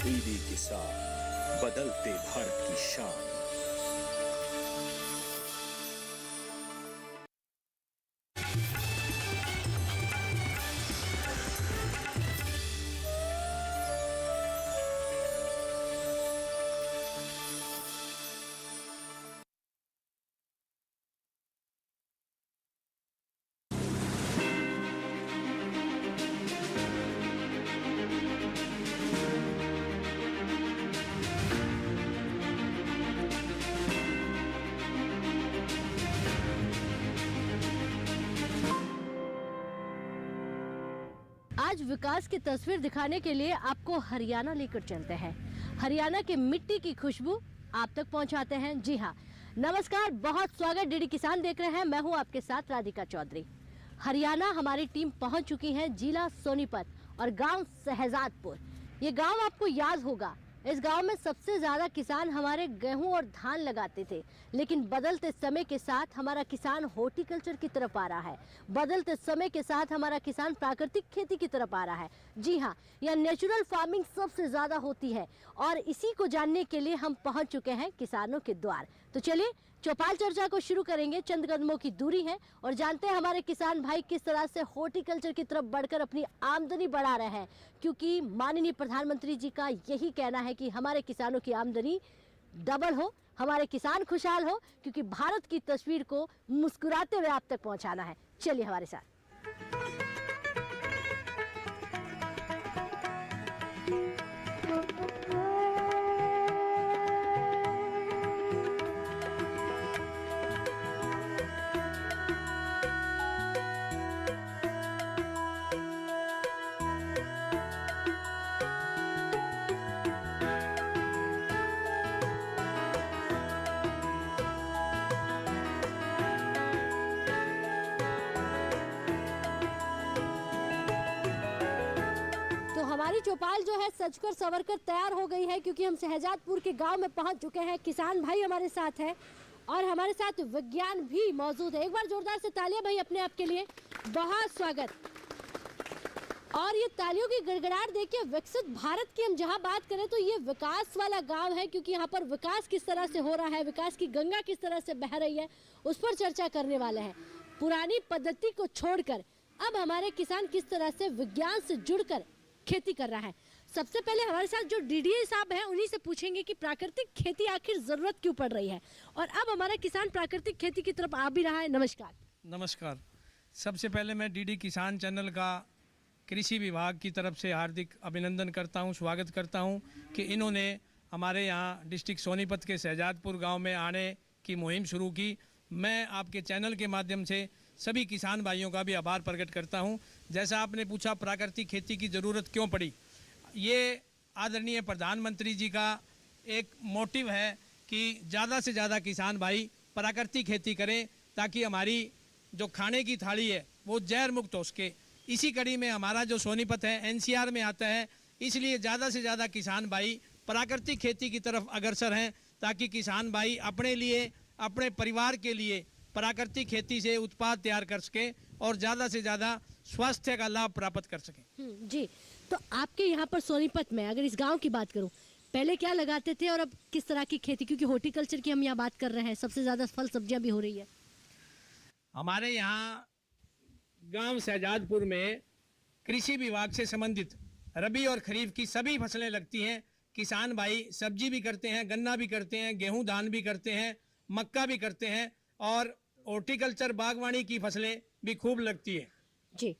DD किसान, बदलते भारत की शान। आज विकास की तस्वीर दिखाने के लिए आपको हरियाणा लेकर चलते हैं। हरियाणा की मिट्टी की खुशबू आप तक पहुंचाते हैं। जी हाँ, नमस्कार, बहुत स्वागत। डीडी किसान देख रहे हैं, मैं हूं आपके साथ राधिका चौधरी। हरियाणा हमारी टीम पहुंच चुकी है जिला सोनीपत और गांव शहजादपुर। ये गांव आपको याद होगा, इस गांव में सबसे ज्यादा किसान हमारे गेहूं और धान लगाते थे, लेकिन बदलते समय के साथ हमारा किसान हॉर्टिकल्चर की तरफ आ रहा है। बदलते समय के साथ हमारा किसान प्राकृतिक खेती की तरफ आ रहा है। जी हाँ, यह नेचुरल फार्मिंग सबसे ज्यादा होती है और इसी को जानने के लिए हम पहुंच चुके हैं किसानों के द्वार। तो चलिए चौपाल चर्चा को शुरू करेंगे। चंद कदमों की दूरी है और जानते हैं हमारे किसान भाई किस तरह से हॉर्टिकल्चर की तरफ बढ़कर अपनी आमदनी बढ़ा रहे हैं, क्योंकि माननीय प्रधानमंत्री जी का यही कहना है कि हमारे किसानों की आमदनी डबल हो, हमारे किसान खुशहाल हो, क्योंकि भारत की तस्वीर को मुस्कुराते हुए आप तक पहुंचाना है। चलिए हमारे साथ। हमारी चौपाल जो है सजकर संवरकर तैयार हो गई है, क्योंकि हम शहजादपुर के गांव में पहुंच चुके हैं। किसान भाई हमारे साथ है और हमारे साथ विज्ञान भी मौजूद है। एक बार जोरदार से तालियां भाई अपने आप के लिए, बहुत स्वागत। और ये तालियों की गड़गड़ाहट देखिए, विकसित भारत की हम जहां बात करें तो ये विकास वाला गांव है, क्योंकि यहाँ पर विकास किस तरह से हो रहा है, विकास की गंगा किस तरह से बह रही है, उस पर चर्चा करने वाले हैं। पुरानी पद्धति को छोड़कर अब हमारे किसान किस तरह से विज्ञान से जुड़कर खेती कर रहा है। सबसे पहले हमारे साथ जो डीडीए साहब हैं उन्हीं से पूछेंगे कि प्राकृतिक खेती आखिर जरूरत क्यों पड़ रही है, और अब हमारा किसान प्राकृतिक खेती की तरफ आ भी रहा है। नमस्कार। नमस्कार। सबसे पहले मैं डीडी किसान चैनल का कृषि विभाग की तरफ से हार्दिक अभिनंदन करता हूं, स्वागत करता हूं कि इन्होंने हमारे यहां डिस्ट्रिक्ट सोनीपत के शहजादपुर गांव में आने की मुहिम शुरू की। मैं आपके चैनल के माध्यम से सभी किसान भाइयों का भी आभार प्रकट करता हूं। जैसा आपने पूछा प्राकृतिक खेती की ज़रूरत क्यों पड़ी, ये आदरणीय प्रधानमंत्री जी का एक मोटिव है कि ज़्यादा से ज़्यादा किसान भाई प्राकृतिक खेती करें, ताकि हमारी जो खाने की थाली है वो जहर मुक्त हो सके। इसी कड़ी में हमारा जो सोनीपत है एनसीआर में आता है, इसलिए ज़्यादा से ज़्यादा किसान भाई प्राकृतिक खेती की तरफ अग्रसर हैं, ताकि किसान भाई अपने लिए, अपने परिवार के लिए प्राकृतिक खेती से उत्पाद तैयार कर सके और ज़्यादा से ज़्यादा स्वास्थ्य का लाभ प्राप्त कर सके। जी, तो आपके यहाँ पर सोनीपत में अगर इस गांव की बात करूं, पहले क्या लगाते थे और अब किस तरह की खेती, क्योंकि हॉर्टिकल्चर की हम यहाँ बात कर रहे हैं, सबसे ज़्यादा फल सब्जियां भी हो रही है। हमारे यहाँ गांव शहजादपुर में कृषि विभाग से संबंधित रबी और खरीफ की सभी फसलें लगती हैं। किसान भाई सब्जी भी करते हैं, गन्ना भी करते हैं, गेहूं धान भी करते हैं, मक्का भी करते हैं और हॉर्टिकल्चर बागवानी की फसलें भी खूब लगती है। जी,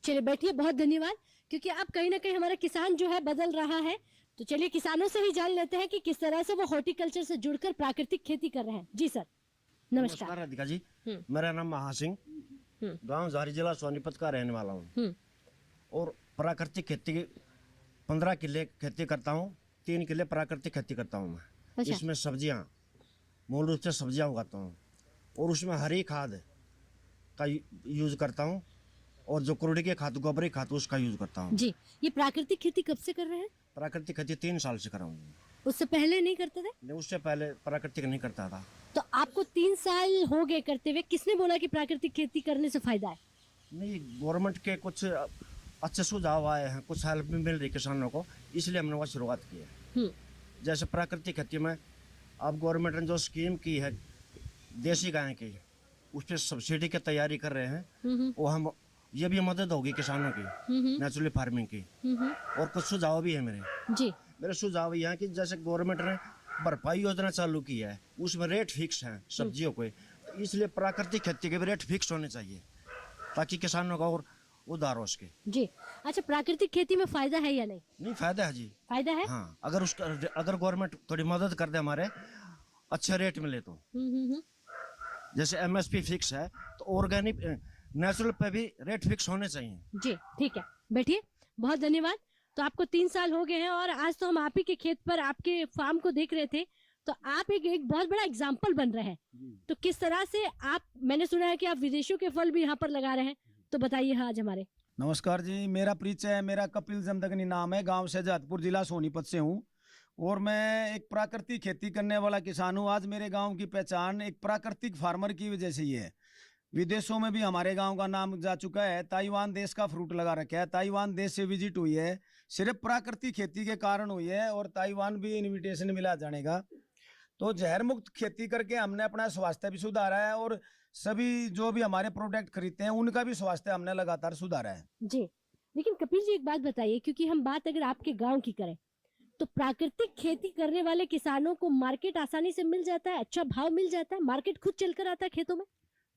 चलिए बैठिए, बहुत धन्यवाद। क्योंकि अब कहीं ना कहीं हमारा किसान जो है बदल रहा है, तो चलिए किसानों से ही जान लेते हैं कि किस तरह से वो हॉर्टिकल्चर से जुड़कर प्राकृतिक खेती कर रहे हैं। जी सर, नमस्कार। राधिका जी, मेरा नाम महासिंह, गांव जारी जिला सोनीपत का रहने वाला हूँ और प्राकृतिक खेती 15 किले खेती करता हूँ, 3 किले प्राकृतिक खेती करता हूँ मैं। अच्छा। इसमें सब्जियाँ, मूल रूप से सब्जियाँ उगाता हूँ और उसमें हरी खाद का यूज करता हूँ और जो कुरड़ी के खाद, गोबरी खाद, उसका यूज करता हूँ। जी, ये प्राकृतिक खेती कब से कर रहे हैं? प्राकृतिक खेती 3 साल से कर रहा हूँ। उससे पहले नहीं करते थे? नहीं, उससे पहले प्राकृतिक नहीं करता था। तो आपको 3 साल हो गए करते हुए, किसने बोला कि प्राकृतिक खेती करने से फायदा है? नहीं, गवर्नमेंट के कुछ अच्छे सुझाव आए हैं, कुछ हेल्प भी मिल रही किसानों को, इसलिए हमने वह शुरुआत की है। जैसे प्राकृतिक खेती में अब गवर्नमेंट ने जो स्कीम की है देसी गाय की, उस पर सब्सिडी की तैयारी कर रहे हैं। वो हम ये भी मदद होगी किसानों की नेचुरल फार्मिंग की। और कुछ सुझाव भी है मेरे सुझाव ये हैं कि जैसे गवर्नमेंट ने भरपाई योजना चालू की है, उसमें रेट फिक्स हैं सब्जियों के, तो इसलिए प्राकृतिक खेती के भी रेट फिक्स होने चाहिए ताकि किसानों का और उधार हो सके। जी अच्छा, प्राकृतिक खेती में फायदा है या नहीं? नहीं, फायदा है जी, फायदा है। हाँ, अगर गवर्नमेंट थोड़ी मदद कर दे, हमारे अच्छे रेट मिले तो। जैसे MSP फिक्स है तो ऑर्गेनिक नेचुरल पे भी रेट फिक्स होने चाहिए। जी ठीक है, बैठिए, बहुत धन्यवाद। तो आपको 3 साल हो गए हैं और आज तो हम आप ही के खेत पर आपके फार्म को देख रहे थे, तो आप एक बहुत बड़ा एग्जाम्पल बन रहे हैं। तो किस तरह से आप, मैंने सुना है कि आप विदेशों के फल भी यहाँ पर लगा रहे हैं, तो बताइए आज हमारे। नमस्कार जी, मेरा परिचय है, मेरा कपिल जमदग्नि नाम है, गांव शहजादपुर, जिला सोनीपत से हूँ और मैं एक प्राकृतिक खेती करने वाला किसान हूँ। आज मेरे गांव की पहचान एक प्राकृतिक फार्मर की वजह से ही है। विदेशों में भी हमारे गांव का नाम जा चुका है। ताइवान देश का फ्रूट लगा रखा है, ताइवान देश से विजिट हुई है, सिर्फ प्राकृतिक खेती के कारण हुई है और ताइवान भी इनविटेशन मिला जाने का। तो जहर मुक्त खेती करके हमने अपना स्वास्थ्य भी सुधारा है और सभी जो भी हमारे प्रोडक्ट खरीदते हैं उनका भी स्वास्थ्य हमने लगातार सुधारा है। जी, लेकिन कपिल जी एक बात बताइए, क्योंकि हम बात अगर आपके गांव की करें तो प्राकृतिक खेती करने वाले किसानों को मार्केट आसानी से मिल जाता है, अच्छा भाव मिल जाता है, मार्केट खुद चलकर आता है खेतों में?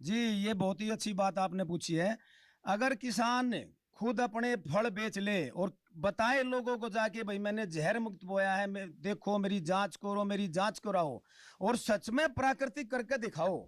जी, ये बहुत ही अच्छी बात आपने पूछी है। अगर किसान खुद अपने फल बेच ले और बताए लोगों को जाके भाई मैंने जहर मुक्त बोया है, देखो मेरी जांच करो, मेरी जांच कराओ, और सच में प्राकृतिक करके दिखाओ,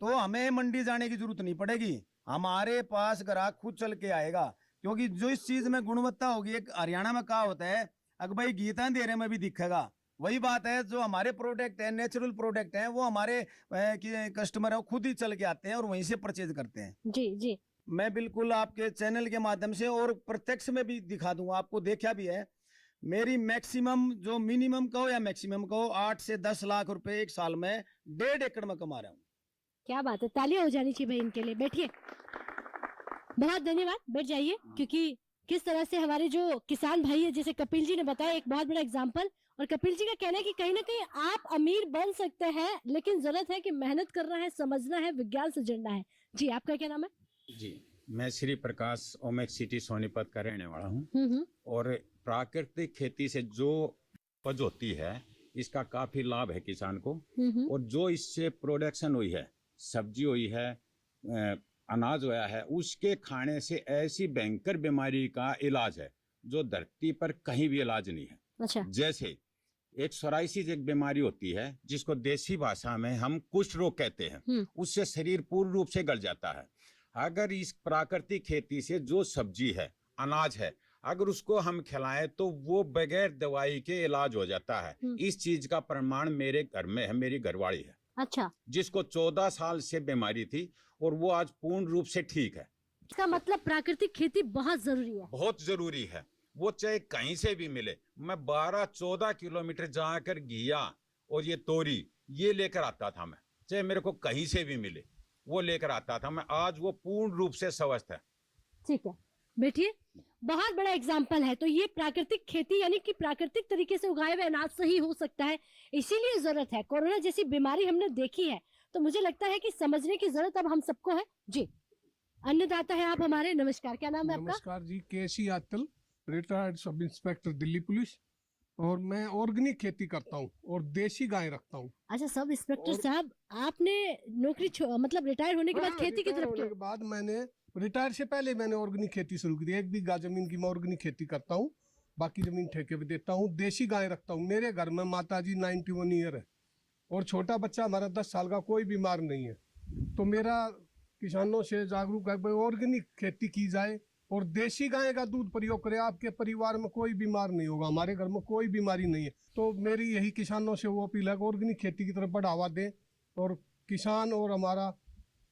तो हमें मंडी जाने की जरूरत नहीं पड़ेगी। हमारे पास ग्राहक खुद चल के आएगा, क्योंकि जो इस चीज में गुणवत्ता होगी, एक हरियाणा में कहा होता है अगर भाई गीता अंधेरे में भी दिखेगा। वही बात है, जो हमारे प्रोडक्ट है, नेचुरल प्रोडक्ट है, वो हमारे कस्टमर है, वो खुद ही चल के आते हैं और वहीं से परचेज करते हैं। जी जी, मैं बिल्कुल आपके चैनल के माध्यम से और प्रत्यक्ष में भी दिखा दूंगा, आपको देखा भी है। मेरी मैक्सिमम जो मिनिमम कहो या मैक्सिमम कहो 8 से 10 लाख रुपए एक साल में 1.5 एकड़ में कमा रहा हूँ। क्या बात है, तालियां हो जानी चाहिए भाई इनके लिए। बैठिए, बहुत धन्यवाद, बैठ जाइए। क्योंकि किस तरह से हमारे जो किसान भाई है, जैसे कपिल जी ने बताया, एक बहुत बड़ा एग्जाम्पल। और कपिल जी का कहना है कि कहीं ना कहीं आप अमीर बन सकते हैं, लेकिन जरूरत है कि मेहनत करना है, समझना है, विज्ञान से जुड़ना है। जी, आपका क्या नाम है? जी, मैं श्री प्रकाश ओमेक सिटी सोनीपत का रहने वाला हूँ। और प्राकृतिक खेती से जो उपज होती है इसका काफी लाभ है किसान को। और जो इससे प्रोडक्शन हुई है, सब्जी हुई है, अनाज हुआ है, उसके खाने से ऐसी भयंकर बीमारी का इलाज है जो धरती पर कहीं भी इलाज नहीं है। अच्छा। जैसे एक सोराइसिस एक बीमारी होती है जिसको देसी भाषा में हम कुष्ठ रोग कहते हैं, उससे शरीर पूर्ण रूप से गल जाता है। अगर इस प्राकृतिक खेती से जो सब्जी है, अनाज है, अगर उसको हम खिलाएं तो वो बगैर दवाई के इलाज हो जाता है। इस चीज का प्रमाण मेरे घर में है, मेरी घरवाली है। अच्छा। जिसको 14 साल से बीमारी थी और वो आज पूर्ण रूप से ठीक है। इसका मतलब प्राकृतिक खेती बहुत जरूरी है। बहुत जरूरी है, वो चाहे कहीं से भी मिले। मैं 12-14 किलोमीटर जाकर घिया और ये तोरी ये लेकर आता था, मैं चाहे मेरे को कहीं से भी मिले वो लेकर आता था मैं। आज वो पूर्ण रूप से स्वस्थ है। ठीक है, बैठिए, बहुत बड़ा एग्जाम्पल है। तो ये प्राकृतिक खेती यानी कि प्राकृतिक तरीके से उगाए हुए अनाज से ही हो सकता है, इसीलिए जरूरत है। कोरोना जैसी बीमारी हमने देखी है, तो मुझे लगता है कि समझने की जरूरत अब हम सबको है। जी, अन्नदाता है आप हमारे। नमस्कार, क्या नाम है आपका? नमस्कार जी, KC Atal, retired sub inspector Delhi police, और मैं ऑर्गेनिक खेती करता हूँ और देसी गाय रखता हूँ। अच्छा, सब इंस्पेक्टर साहब, आपने नौकरी मतलब रिटायर होने के बाद खेती की तरफ क्यों? के बाद मैंने रिटायर से पहले मैंने ऑर्गेनिक खेती शुरू की थी। 1 बीघा जमीन की मैं ऑर्गेनिक खेती करता हूँ, बाकी जमीन ठेके पे देता हूँ। देसी गाय रखता हूँ। मेरे घर में माता जी 91 ईयर है और छोटा बच्चा हमारा 10 साल का, कोई बीमार नहीं है। तो मेरा किसानों से जागरूक है भाई ऑर्गेनिक खेती की जाए और देसी गाय का दूध प्रयोग करें, आपके परिवार में कोई बीमार नहीं होगा। हमारे घर में कोई बीमारी नहीं है। तो मेरी यही किसानों से वो अपील है कि ऑर्गेनिक खेती की तरफ बढ़ावा दें और किसान और हमारा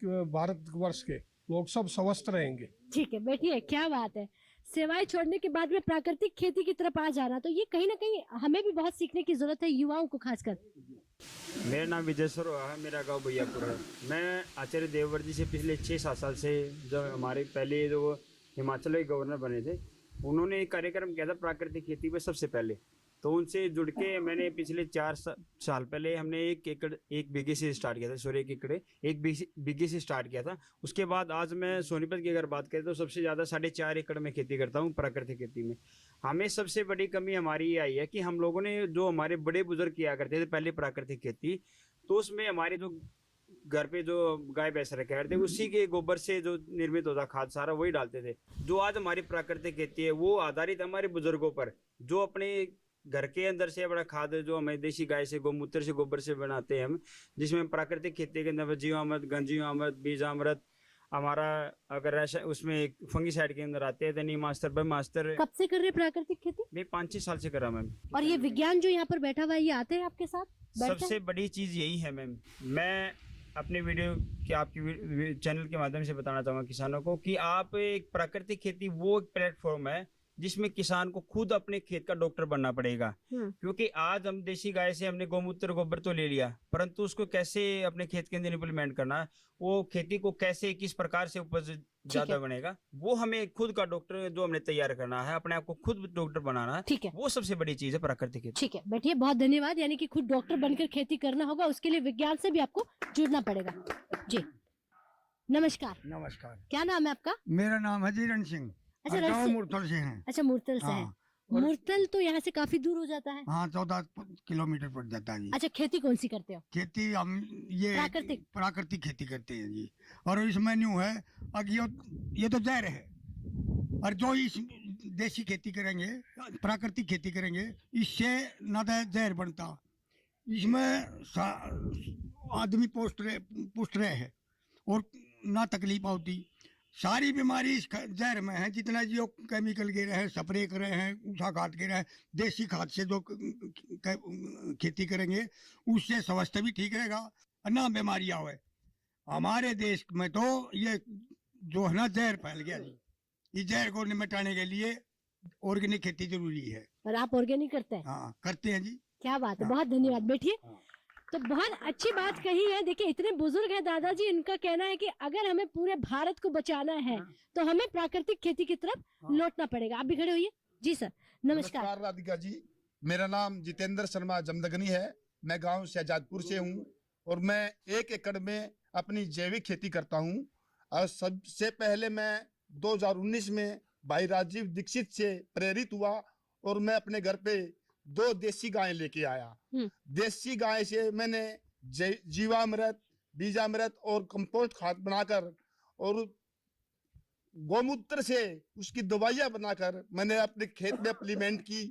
भारतवर्ष के लोग सब स्वस्थ रहेंगे। ठीक है, बैठिए, क्या बात है। सेवाएं छोड़ने के बाद में प्राकृतिक खेती की तरफ आ जाना, तो ये कहीं ना कहीं हमें भी बहुत सीखने की जरूरत है, युवाओं को खासकर। मेरा नाम विजय सरोरा है, मेरा गांव भैयापुर है। मैं आचार्य देववर जी से पिछले 6-7 साल से, जब हमारे पहले जो हिमाचल के गवर्नर बने थे, उन्होंने एक कार्यक्रम किया था प्राकृतिक खेती पे सबसे पहले। तो उनसे जुड़ के मैंने पिछले 4 साल पहले हमने 1 बीघे से स्टार्ट किया था, सॉरी 1 एकड़ 1 बीघे से स्टार्ट किया था। उसके बाद आज मैं सोनीपत की अगर बात करें तो सबसे ज़्यादा 4.5 एकड़ में खेती करता हूँ प्राकृतिक खेती में। हमें सबसे बड़ी कमी हमारी ये आई है कि हम लोगों ने जो हमारे बड़े बुजुर्ग किया करते थे पहले प्राकृतिक खेती, तो उसमें हमारे जो घर पे जो गाय भैंस रखे करते उसी के गोबर से जो निर्मित होता खाद सारा वही डालते थे। जो आज हमारी प्राकृतिक खेती है वो आधारित हमारे बुजुर्गों पर, जो अपने घर के अंदर से बड़ा खाद जो हमें देसी गाय से गोमूत्र से गोबर से बनाते हैं हम, जिसमें प्राकृतिक खेती के अंदर जीवामृत, गंजीवामृत, बीजामृत हमारा अगर ऐसा उसमें फंगीसाइड के अंदर आते हैं तो नीमास्तर ब्रह्मास्त्र। कब से कर रहे हैं प्राकृतिक खेती? मैं 5-6 साल से कर रहा मैम। और ये विज्ञान जो यहाँ पर बैठा हुआ है ये आते हैं आपके साथ? बैठते सबसे हैं? बड़ी चीज यही है मैम, मैं अपने वीडियो के आपकी चैनल के माध्यम से बताना चाहूँगा किसानों को कि आप एक प्राकृतिक खेती वो एक प्लेटफॉर्म है जिसमें किसान को खुद अपने खेत का डॉक्टर बनना पड़ेगा। क्योंकि आज हम देसी गाय से हमने गोमूत्र गोबर तो ले लिया, परंतु उसको कैसे अपने खेत के अंदर इम्प्लीमेंट करना है, वो खेती को कैसे किस प्रकार से उपज ज्यादा बनेगा, वो हमें खुद का डॉक्टर जो हमने तैयार करना है, अपने आप को खुद डॉक्टर बनाना है। ठीक है, वो सबसे बड़ी चीज है प्राकृतिक खेती। ठीक है, बैठिए, बहुत धन्यवाद। यानी कि खुद डॉक्टर बनकर खेती करना होगा, उसके लिए विज्ञान से भी आपको जुड़ना पड़ेगा। जी नमस्कार। नमस्कार, क्या नाम है आपका? मेरा नाम है जीरण सिंह। अच्छा, गाँव मुरतल से हैं। अच्छा, मुरतल से है। मुरतल तो यहाँ से काफी दूर हो जाता है। हाँ, 14 किलोमीटर पड़ जाता है जी। अच्छा, खेती कौन सी करते हो? खेती हम ये प्राकृतिक खेती करते हैं जी। और इसमें न्यू है अब ये तो जहर है, और जो इस देसी खेती करेंगे, प्राकृतिक खेती करेंगे, इससे ना तो जहर बनता, इसमें आदमी पुष्ट रहे है और ना तकलीफ होती। सारी बीमारी इस जहर में है। जितना जो केमिकल गिरे हैं, स्प्रे करे हैं, ऊषा खाद गिरे हैं, देसी खाद से जो खेती करेंगे उससे स्वास्थ्य भी ठीक रहेगा और ना बीमारियाँ हुए। हमारे देश में तो ये जो है ना जहर फैल गया जी, इस जहर को निपटाने के लिए ऑर्गेनिक खेती जरूरी है। और आप ऑर्गेनिक करते हैं? हाँ, करते हैं जी। क्या बात है, बहुत धन्यवाद। बैठिए। तो बहुत अच्छी बात कही है। देखिए, इतने बुजुर्ग हैं दादाजी, इनका कहना है कि अगर हमें पूरे भारत को बचाना है तो हमें प्राकृतिक खेती की तरफ लौटना पड़ेगा। आप भी खड़े होइए। जी सर, नमस्कार। राधिका जी, मेरा नाम जितेंद्र शर्मा जमदगनी है। मैं गांव शहजादपुर से हूं और मैं 1 एकड़ में अपनी जैविक खेती करता हूं। और सबसे पहले मैं 2019 में भाई राजीव दीक्षित से प्रेरित हुआ और मैं अपने घर पे 2 देसी गायें लेके आया। देसी गाय से मैंने जीवामृत, बीजामृत और कंपोस्ट खाद बनाकर और गोमूत्र से उसकी दवाइयां बनाकर मैंने अपने खेत में इम्प्लीमेंट की।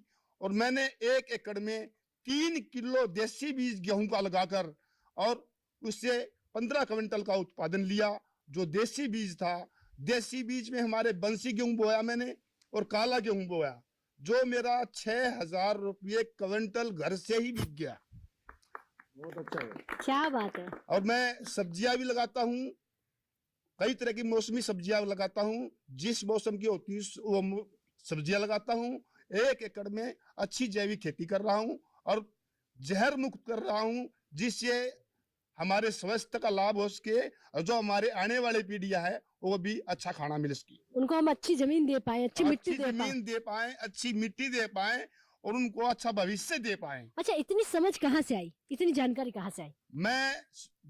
और मैंने 1 एकड़ में 3 किलो देसी बीज गेहूं का लगाकर और उससे 15 क्विंटल का उत्पादन लिया। जो देसी बीज था, देसी बीज में हमारे बंसी गेहूं बोया मैंने और काला गेहूं बोया, जो मेरा 6,000 रुपये क्विंटल घर से ही बिक गया। बहुत अच्छा है, क्या बात है। और मैं सब्जियां भी लगाता हूँ, कई तरह की मौसमी सब्जियां लगाता हूँ। जिस मौसम की होती है वो सब्जियां लगाता हूँ। 1 एकड़ में अच्छी जैविक खेती कर रहा हूँ और जहर मुक्त कर रहा हूँ, जिससे हमारे स्वास्थ्य का लाभ हो सके और जो हमारे आने वाली पीढ़ियां है वो भी अच्छा खाना मिल सके, उनको हम अच्छी जमीन दे पाए, अच्छी मिट्टी दे पाए, अच्छी मिट्टी दे पाए और उनको अच्छा भविष्य दे पाए। अच्छा, इतनी समझ कहाँ से आई, इतनी जानकारी कहाँ से आई? मैं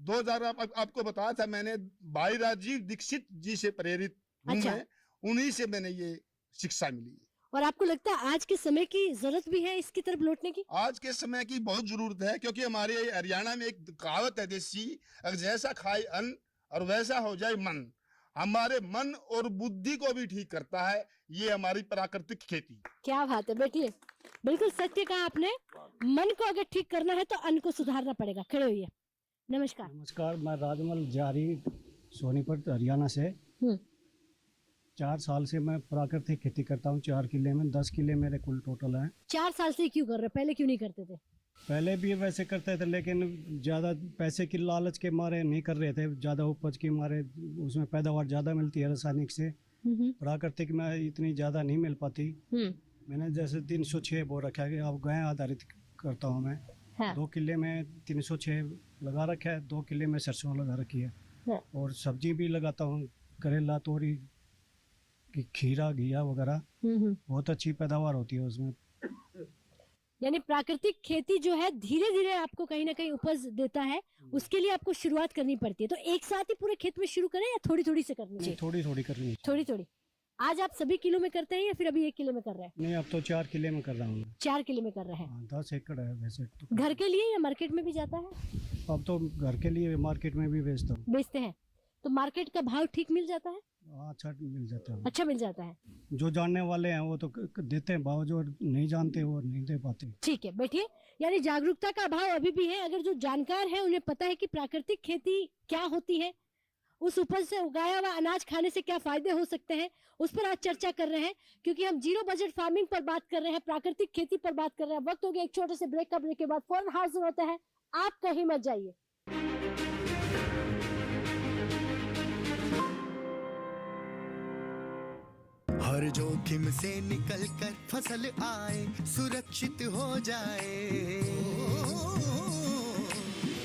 2000 आपको बताया था, मैंने भाई राजीव दीक्षित जी से प्रेरित हूं। अच्छा। मैं उन्हीं से मैंने ये शिक्षा मिली। और आपको लगता है आज के समय की जरूरत भी है इसकी तरफ लौटने की? आज के समय की बहुत जरूरत है, क्योंकि हमारे हरियाणा में एक कहावत है देसी, जैसा खाए अन्न और वैसा हो जाए मन। हमारे मन और बुद्धि को भी ठीक करता है ये हमारी प्राकृतिक खेती। क्या बात है, बैठिए। बिल्कुल सत्य कहा आपने। मन को अगर ठीक करना है तो अन्न को सुधारना पड़ेगा। खड़े होइए। नमस्कार। नमस्कार, मैं राजमल जारी सोनीपत हरियाणा से। 4 साल से मैं प्राकृतिक खेती करता हूँ। 4 किले में 10 किले मेरे कुल टोटल हैं। 4 साल से क्यों कर रहे, पहले क्यों नहीं करते थे? पहले भी वैसे करते थे, लेकिन ज़्यादा पैसे की लालच के मारे नहीं कर रहे थे। ज़्यादा उपज के मारे, उसमें पैदावार ज़्यादा मिलती है रासायनिक से, प्राकृतिक में इतनी ज़्यादा नहीं मिल पाती। मैंने जैसे 306 बो रखा है, अब गाय आधारित करता हूँ मैं। हाँ। 2 किले में 306 लगा रखा है, 2 किले में सरसों लगा रखी है। हाँ। और सब्जी भी लगाता हूँ, करेला, तोरी, कि खीरा घिया वगैरह बहुत अच्छी पैदावार होती है उसमें। यानी प्राकृतिक खेती जो है धीरे धीरे आपको कहीं ना कहीं उपज देता है, उसके लिए आपको शुरुआत करनी पड़ती है। तो एक साथ ही पूरे खेत में शुरू करें या थोड़ी थोड़ी से करनी चाहिए? थोड़ी थोड़ी करनी है। थोड़ी थोड़ी। आज आप सभी किलो में करते हैं या फिर अभी 1 किलो में कर रहे हैं? नहीं, अब तो 4 किले में कर रहा हूँ। 4 किलो में कर रहे हैं। 10 एकड़ है वैसे तो। घर के लिए या मार्केट में भी जाता है? अब तो घर के लिए मार्केट में भी बेचता हूँ। बेचते हैं तो मार्केट का भाव ठीक मिल जाता है? अच्छा मिल जाता है। अच्छा मिल जाता है। जो जानने वाले हैं वो तो देते हैं भाव, जो नहीं जानते वो नहीं दे पाते। ठीक है, बैठिए। यानी जागरूकता का अभाव अभी भी है। अगर जो जानकार है उन्हें पता है कि प्राकृतिक खेती क्या होती है, उस उपज से उगाया हुआ अनाज खाने से क्या फायदे हो सकते हैं, उस पर आज चर्चा कर रहे हैं। क्योंकि हम जीरो बजट फार्मिंग पर बात कर रहे हैं, प्राकृतिक खेती पर बात कर रहे हैं। वक्त हो गया एक छोटे से ब्रेक का। ब्रेक के बाद फौरन हाजिर होता है। आप कहीं मत जाइए। हर जोखिम से निकल कर फसल आए, सुरक्षित हो जाए।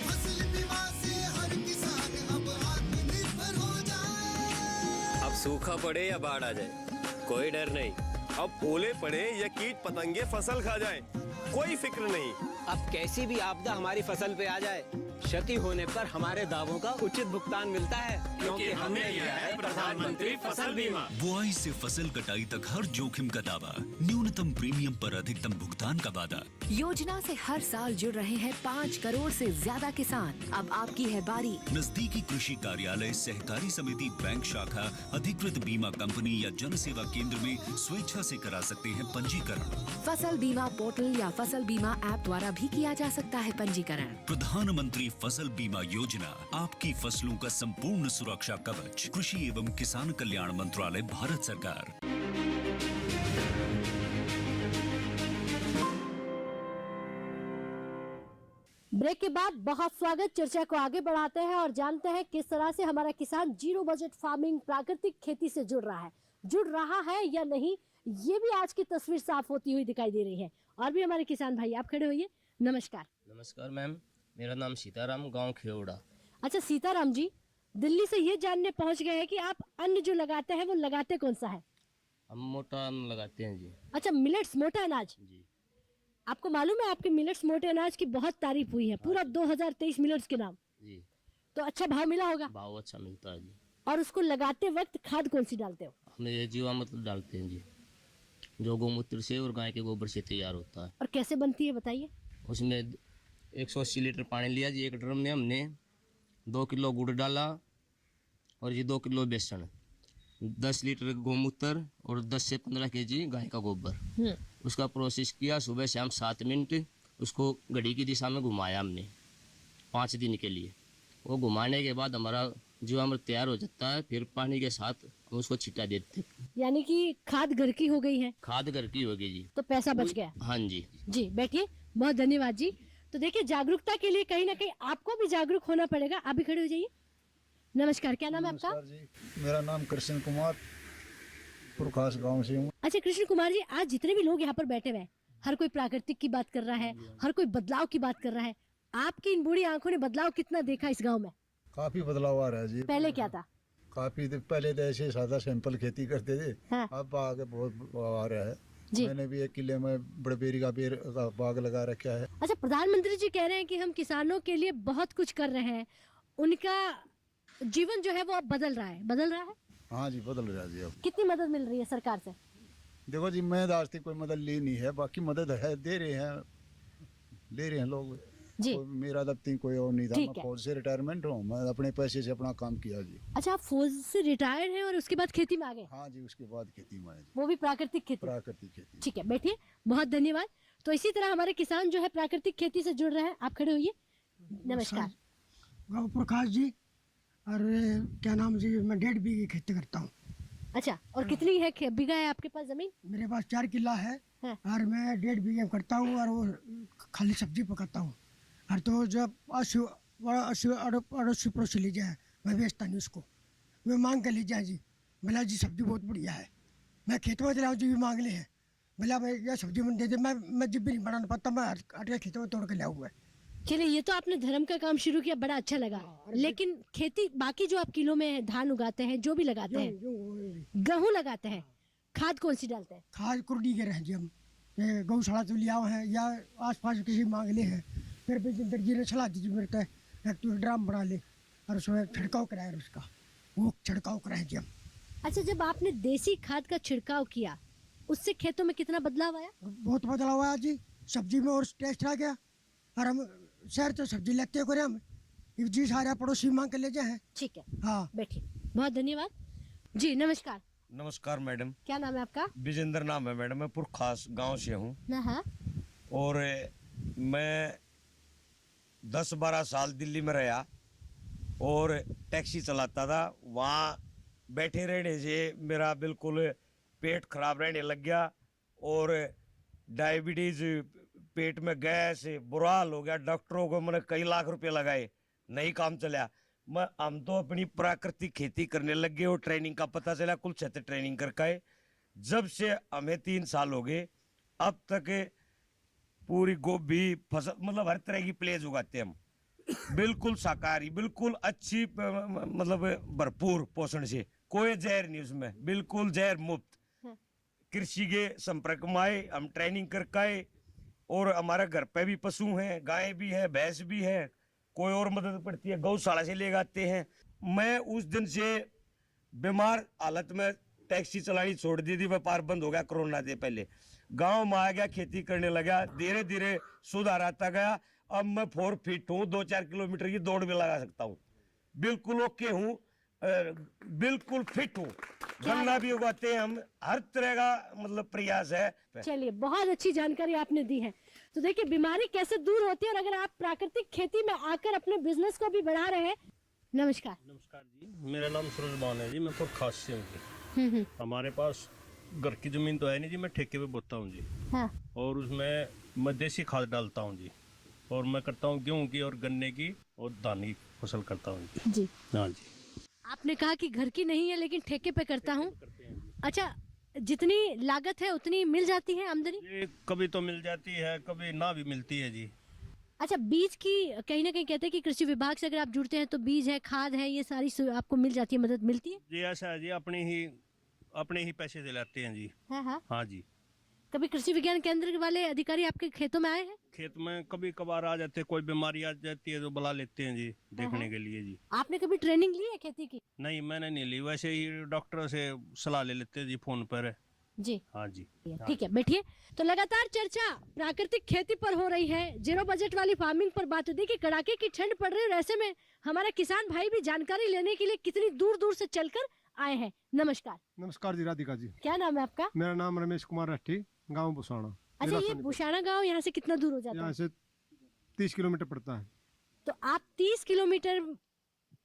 फसल बीमा से हर किसान अब आत्मनिर्भर हो जाए। अब सूखा पड़े या बाढ़ आ जाए, कोई डर नहीं। अब ओले पड़े या कीट पतंगे फसल खा जाए, कोई फिक्र नहीं। अब कैसी भी आपदा हमारी फसल पे आ जाए, क्षति होने पर हमारे दावों का उचित भुगतान मिलता है, क्योंकि हमने लिया है प्रधानमंत्री फसल बीमा। बुआई से फसल कटाई तक हर जोखिम का दावा, न्यूनतम प्रीमियम पर अधिकतम भुगतान का वादा। योजना से हर साल जुड़ रहे हैं 5 करोड़ से ज्यादा किसान। अब आपकी है बारी। नजदीकी कृषि कार्यालय, सहकारी समिति, बैंक शाखा, अधिकृत बीमा कंपनी या जन सेवा केंद्र में स्वेच्छा से करा सकते हैं पंजीकरण। फसल बीमा पोर्टल या फसल बीमा ऐप द्वारा भी किया जा सकता है पंजीकरण। प्रधानमंत्री फसल बीमा योजना, आपकी फसलों का संपूर्ण सुरक्षा कवच। कृषि एवं किसान कल्याण मंत्रालय, भारत सरकार। ब्रेक के बाद बहुत स्वागत। चर्चा को आगे बढ़ाते हैं और जानते हैं किस तरह से हमारा किसान जीरो बजट फार्मिंग, प्राकृतिक खेती से जुड़ रहा है या नहीं। ये भी आज की तस्वीर साफ होती हुई दिखाई दे रही है। और भी हमारे किसान भाई, आप खड़े होइए। नमस्कार। नमस्कार मैम, मेरा नाम सीताराम, गांव खेवड़ा। अच्छा सीताराम जी, दिल्ली से ये जानने पहुंच गए हैं कि आप अन्न जो लगाते हैं वो लगाते कौन सा है? हम मोटा अन्न लगाते हैं जी। अच्छा, मिलेट्स, मोटा अनाज जी। आपको मालूम है आपके मिलेट्स, मोटे अनाज की बहुत तारीफ हुई है, पूरा 2023 मिलेट्स के नाम जी। तो अच्छा भाव मिला होगा? भाव अच्छा मिलता है जी। और उसको लगाते वक्त खाद कौन सी डालते हो? हम ये जीवामृत डालते हैं जी, जो गौमूत्र से और गाय के गोबर से तैयार होता है। और कैसे बनती है बताइए? उसमें 180 लीटर पानी लिया जी, एक ड्रम में हमने 2 किलो गुड़ डाला और ये 2 किलो बेसन, 10 लीटर गौमूत्र और 10 से 15 केजी गाय का गोबर। उसका प्रोसेस किया, सुबह शाम 7 मिनट उसको घड़ी की दिशा में घुमाया हमने 5 दिन के लिए। वो घुमाने के बाद हमारा जीवामृत तैयार हो जाता है। फिर पानी के साथ हम उसको छिटा देते। यानी कि खाद घर की हो गई है? खाद घर की होगी जी। तो पैसा बच गया? हाँ जी। जी बैठिए, बहुत धन्यवाद जी। तो देखिए, जागरूकता के लिए कहीं ना कहीं आपको भी जागरूक होना पड़ेगा। आप भी खड़े हो जाइए। नमस्कार, क्या नाम है आपका? मेरा नाम कृष्ण कुमार, पुरखास गांव से हूँ। अच्छा कृष्ण कुमार जी, आज जितने भी लोग यहाँ पर बैठे हुए हैं, हर कोई प्राकृतिक की बात कर रहा है, हर कोई बदलाव की बात कर रहा है। आपकी इन बूढ़ी आंखों ने बदलाव कितना देखा इस गांव में? काफी बदलाव आ रहा है जी। पहले क्या था? काफी पहले तो ऐसे सादा सिंपल खेती करते थे। हाँ। अब आगे बहुत आ रहा है जी। मैंने भी 1 किले में बड़बेरी का पेड़ का बाग लगा रखा है। अच्छा, प्रधानमंत्री जी कह रहे हैं कि हम किसानों के लिए बहुत कुछ कर रहे हैं, उनका जीवन जो है वो अब बदल रहा है। हाँ जी, बदल रहा है जी। अब कितनी मदद मिल रही है सरकार से? देखो जी, मैं आज तक कोई मदद ली नहीं है, बाकी मदद है, ले रहे हैं लोग जी। मेरा तब तक कोई और नहीं था, मैं फौज से रिटायरमेंट हूँ, मैं अपने पैसे से अपना काम किया जी। अच्छा, आप फौज से रिटायर्ड हैं और उसके बाद खेती में आ गए? हाँ जी, उसके बाद खेती में आए। वो भी प्राकृतिक खेती? प्राकृतिक खेती। ठीक है, बैठिए, बहुत धन्यवाद। तो इसी तरह हमारे किसान जो है प्राकृतिक खेती से जुड़ रहे हैं। आप खड़े होइए। नमस्कार। गाँव प्रकाश जी, और क्या नाम जी, मैं 1.5 बीघे खेती करता हूँ। अच्छा, और कितनी है बीघा है आपके पास जमीन? मेरे पास 4 किला है और मैं 1.5 बीघे करता हूँ और वो खाली सब्जी पकाता हूँ। और तो जब 80 पड़ोसी ली जाए, मैं बेचता नहीं उसको, वे मांग कर ली जाए जी, भला जी सब्जी बहुत बढ़िया है। मैं खेत में चलाऊँ जी, भी मांग ले हैं, भला भाई यह सब्जी में दे दे। मैं जब भी नहीं बनाना पड़ता, मैं हट के खेतों में तोड़ के लाऊँ। चलिए, ये तो आपने धर्म का काम शुरू किया, बड़ा अच्छा लगा। लेकिन खेती बाकी जो आप किलो में धान उगाते हैं, जो भी लगाते हैं, गेहूं लगाते हैं, खाद कौन सी डालते हैं? खाद कुर्डी के रहे जी हम, ये गौशाला तो लिया हैं या आसपास किसी मांग ले हैं, फिर बिजिंदर जी ने सलाह दी मेरे एक तो ड्राम बना ले और उसमें छिड़काव कराया, उसका वो छिड़काव कराए जी हम। अच्छा, जब आपने देसी खाद का छिड़काव किया, उससे खेतों में कितना बदलाव आया? बहुत बदलाव आया जी, सब्जी में और टेस्ट आ गया। और हम शहर तो सब्जी लेते हैं हम जी, सारे पड़ोसी मांग के ले जाए। ठीक है, हाँ, बैठिए, बहुत धन्यवाद जी। नमस्कार। नमस्कार मैडम। क्या नाम है आपका? विजेंद्र नाम है मैडम, मैं पुरखास गांव से हूँ। हाँ। और मैं 10-12 साल दिल्ली में रहा और टैक्सी चलाता था। वहाँ बैठे रहने से मेरा बिल्कुल पेट खराब रहने लग गया और डायबिटीज, पेट में गैस, बुरा हाल हो गया। डॉक्टरों को मैंने कई लाख रुपए लगाए, नहीं काम चला। हम तो अपनी प्राकृतिक खेती करने लग गए और ट्रेनिंग का पता चला, कुल क्षेत्र ट्रेनिंग करके आए। जब से हमें 3 साल हो गए, अब तक पूरी गोभी फसल मतलब हर तरह की प्लेज उगाते हैं हम, बिल्कुल शाकाहारी, बिल्कुल अच्छी, मतलब भरपूर पोषण से, कोई जहर नहीं उसमें, बिल्कुल जहर मुक्त। कृषि के संपर्क में आए, हम ट्रेनिंग करके आए और हमारे घर पे भी पशु हैं, गाय भी है, भैंस भी है, कोई और मदद पड़ती है गौशाला से ले आते हैं। मैं उस दिन से बीमार हालत में टैक्सी चलानी छोड़ दी थी, व्यापार बंद हो गया कोरोना से पहले। गांव में आ गया, खेती करने लगा, धीरे धीरे सुधार आता गया। अब मैं 4 फीट हूँ, 2-4 किलोमीटर की दौड़ भी लगा सकता हूँ, बिल्कुल ओके हूँ, बिल्कुल फिट हूँ। गन्ना भी उगाते हैं हम, हर तरह का मतलब प्रयास है। चलिए, बहुत अच्छी जानकारी आपने दी है। तो देखिए, बीमारी कैसे दूर होती है, और अगर आप प्राकृतिक खेती में आकर अपने बिजनेस को भी बढ़ा रहे हैं। नमस्कार। नमस्कार जी, मेरा नाम सूरज बान है जी, मैं पुरखास से हूँ जी। हमारे पास घर की जमीन तो है नहीं जी, मैं ठेके पे बोता हूँ जी। हाँ। और उसमें मैं देसी खाद डालता हूँ जी, और मैं करता हूँ गेहूँ की और गन्ने की और धान की फसल करता हूँ जी। हाँ जी। आपने कहा कि घर की नहीं है लेकिन ठेके पे करता हूँ। अच्छा, जितनी लागत है उतनी मिल जाती है आमदनी? ये कभी तो मिल जाती है, कभी ना भी मिलती है जी। अच्छा, बीज की कहीं ना कहीं कहते हैं कि कृषि विभाग से अगर आप जुड़ते हैं तो बीज है, खाद है, ये सारी आपको मिल जाती है, मदद मिलती है? जी ऐसा है जी, अपने ही पैसे से लाते हैं जी। हाँ। हाँ जी। कभी कृषि विज्ञान केंद्र वाले अधिकारी आपके खेतों में आए हैं? खेत में कभी कभार आ जाते हैं, कोई बीमारी आ जाती है तो बुला लेते हैं जी, देखने के लिए जी। आपने कभी ट्रेनिंग ली है खेती की? नहीं, मैंने नहीं ली, वैसे ही डॉक्टर से सलाह ले लेते हैं जी फोन पर। जी। हाँ जी। ठीक है, बैठिए। तो लगातार चर्चा प्राकृतिक खेती पर हो रही है, जीरो बजट वाली फार्मिंग पर बात होती है कि कड़ाके की ठंड पड़ रही है, और ऐसे में हमारे किसान भाई भी जानकारी लेने के लिए कितनी दूर दूर से चलकर आए हैं। नमस्कार। नमस्कार जी, राधिका जी। क्या नाम है आपका? मेरा नाम रमेश कुमार रट्टी, गाँव बुसाना। अच्छा, ये बुसाना गाँव यहाँ से कितना दूर हो जाता है? यहाँ से 30 किलोमीटर पड़ता है। तो आप 30 किलोमीटर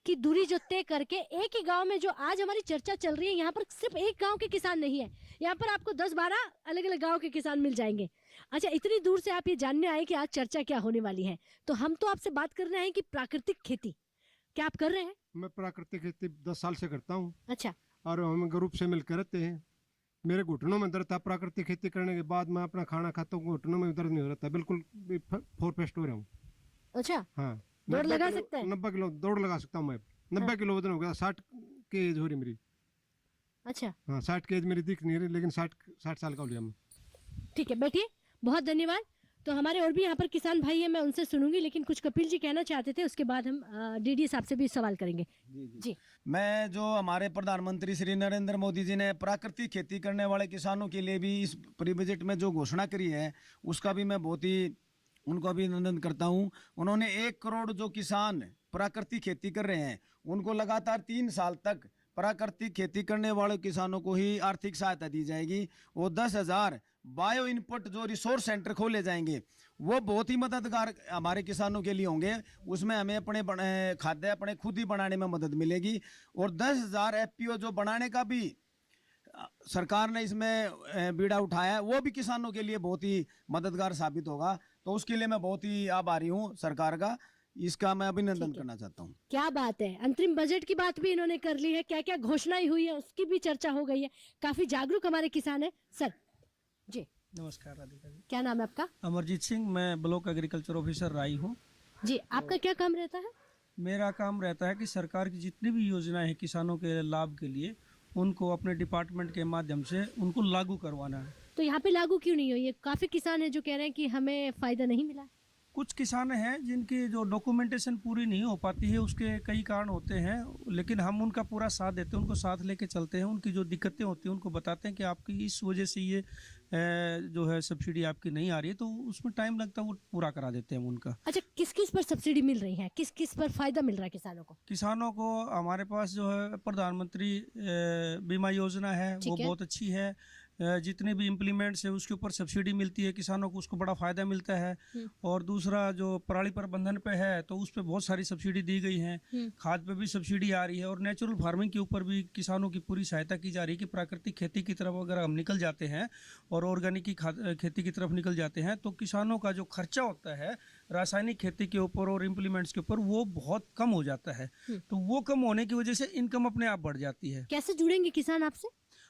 की दूरी जो तय करके एक ही गांव में, जो आज हमारी चर्चा चल रही है, यहाँ पर सिर्फ एक गांव के किसान नहीं है, यहाँ पर आपको 10-12 अलग अलग गांव के किसान मिल जाएंगे। अच्छा, इतनी दूर से आप ये जानने आए कि आज चर्चा क्या होने वाली है, तो हम तो आपसे बात करना है कि प्राकृतिक खेती क्या आप कर रहे हैं? मैं प्राकृतिक खेती 10 साल से करता हूँ। अच्छा। और हम ग्रुप से मिलकर रहते हैं। मेरे घुटनों में दर्द था, प्राकृतिक खेती करने के बाद मैं अपना खाना खाता हूँ, घुटनों में दर्द नहीं हो रहा था, बिल्कुल 4 पेस्ट हो रहा हूँ। अच्छा। हाँ, दौड़ लगा सकते हैं? 90 किलो दौड़ लगा सकता हूँ मैं। 90 किलो वजन हो गया, 60 की एज हो रही मेरी। अच्छा। हाँ, 60 की एज मेरी दिख नहीं रही, लेकिन 60 साल का हो लिया मैं। ठीक है, बैठिए, बहुत धन्यवाद। तो हमारे और भी यहाँ पर किसान भाई हैं, मैं उनसे सुनूंगी, लेकिन कुछ कपिल जी कहना चाहते थे, उसके बाद हम डीडी साहब से भी सवाल करेंगे। जी। मैं जो हमारे प्रधानमंत्री श्री नरेंद्र मोदी जी ने प्राकृतिक खेती करने वाले किसानों के लिए भी इस प्री बजट में जो घोषणा करी है, उसका भी मैं बहुत ही उनको अभिनंदन करता हूं। उन्होंने 1 करोड़ जो किसान प्राकृतिक खेती कर रहे हैं, उनको लगातार 3 साल तक प्राकृतिक खेती करने वाले किसानों को ही आर्थिक सहायता दी जाएगी, और 10,000 बायो इनपुट जो रिसोर्स सेंटर खोले जाएंगे, वो बहुत ही मददगार हमारे किसानों के लिए होंगे। उसमें हमें अपने खाद्य अपने खुद ही बनाने में मदद मिलेगी, और 10,000 FPO जो बनाने का भी सरकार ने इसमें बीड़ा उठाया है, वो भी किसानों के लिए बहुत ही मददगार साबित होगा। तो उसके लिए मैं बहुत ही आभारी हूँ सरकार का, इसका मैं अभिनंदन करना चाहता हूँ। क्या बात है, अंतरिम बजट की बात भी इन्होंने कर ली है, क्या क्या घोषणाएं हुई है उसकी भी चर्चा हो गई है। काफी जागरूक हमारे किसान है। सर जी नमस्कार राधिका जी। क्या नाम है आपका? अमरजीत सिंह, मैं ब्लॉक एग्रीकल्चर ऑफिसर राई हूँ। जी, आपका क्या काम रहता है? मेरा काम रहता है कि सरकार की जितनी भी योजनाएं हैं किसानों के लाभ के लिए, उनको अपने डिपार्टमेंट के माध्यम से उनको लागू करवाना है। तो यहाँ पे लागू क्यों नहीं हुई है? काफी किसान हैं जो कह रहे हैं कि हमें फायदा नहीं मिला। कुछ किसान हैं जिनकी जो डॉक्यूमेंटेशन पूरी नहीं हो पाती है, उसके कई कारण होते हैं, लेकिन हम उनका पूरा साथ देते हैं, उनको साथ लेके चलते हैं। उनकी जो दिक्कतें होती हैं उनको बताते हैं कि आपकी इस वजह से ये जो है सब्सिडी आपकी नहीं आ रही है, तो उसमें टाइम लगता है, वो पूरा करा देते हैं उनका। अच्छा, किस किस पर सब्सिडी मिल रही है, किस किस पर फायदा मिल रहा है किसानों को? किसानों को हमारे पास जो है प्रधानमंत्री बीमा योजना है, वो बहुत अच्छी है। जितने भी इम्प्लीमेंट्स है उसके ऊपर सब्सिडी मिलती है किसानों को, उसको बड़ा फायदा मिलता है। और दूसरा जो पराली प्रबंधन पे है तो उस पे बहुत सारी सब्सिडी दी गई है, खाद पे भी सब्सिडी आ रही है, और नेचुरल फार्मिंग के ऊपर भी किसानों की पूरी सहायता की जा रही है कि प्राकृतिक खेती की तरफ अगर हम निकल जाते हैं और ऑर्गेनिक की खेती की तरफ निकल जाते हैं तो किसानों का जो खर्चा होता है रासायनिक खेती के ऊपर और इम्प्लीमेंट्स के ऊपर वो बहुत कम हो जाता है। तो वो कम होने की वजह से इनकम अपने आप बढ़ जाती है। कैसे जुड़ेंगे किसान आपसे?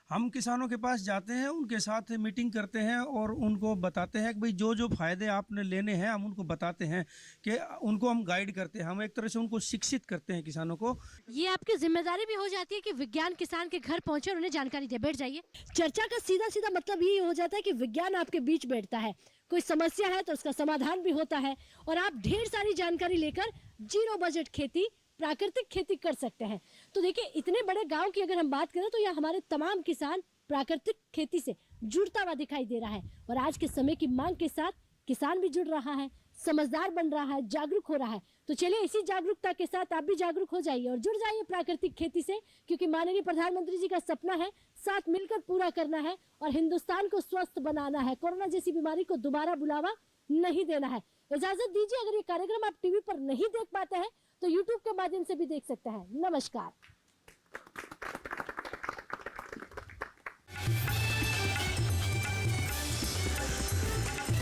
हम किसानों के पास जाते हैं, उनके साथ मीटिंग करते हैं और उनको बताते हैं कि भाई जो जो फायदे आपने लेने हैं हम उनको बताते हैं, कि उनको हम गाइड करते हैं, हम एक तरह से उनको शिक्षित करते हैं किसानों को। ये आपकी जिम्मेदारी भी हो जाती है कि विज्ञान किसान के घर पहुंचे और उन्हें जानकारी दे। बैठ जाइए। चर्चा का सीधा सीधा मतलब ये हो जाता है कि विज्ञान आपके बीच बैठता है, कोई समस्या है तो उसका समाधान भी होता है और आप ढेर सारी जानकारी लेकर जीरो बजट खेती, प्राकृतिक खेती कर सकते हैं। तो देखिए, इतने बड़े गांव की अगर हम बात करें तो यह हमारे तमाम किसान प्राकृतिक खेती से जुड़ता हुआ दिखाई दे रहा है। और आज के समय की मांग के साथ किसान भी जुड़ रहा है, समझदार बन रहा है, जागरूक हो रहा है। तो चलिए, इसी जागरूकता के साथ आप भी जागरूक हो जाइए और जुड़ जाइए प्राकृतिक खेती से, क्योंकि माननीय प्रधानमंत्री जी का सपना है साथ मिलकर पूरा करना है और हिंदुस्तान को स्वस्थ बनाना है। कोरोना जैसी बीमारी को दोबारा बुलावा नहीं देना है। इजाजत दीजिए। अगर ये कार्यक्रम आप टीवी पर नहीं देख पाते हैं तो यूट्यूब के माध्यम से भी देख सकते हैं। नमस्कार।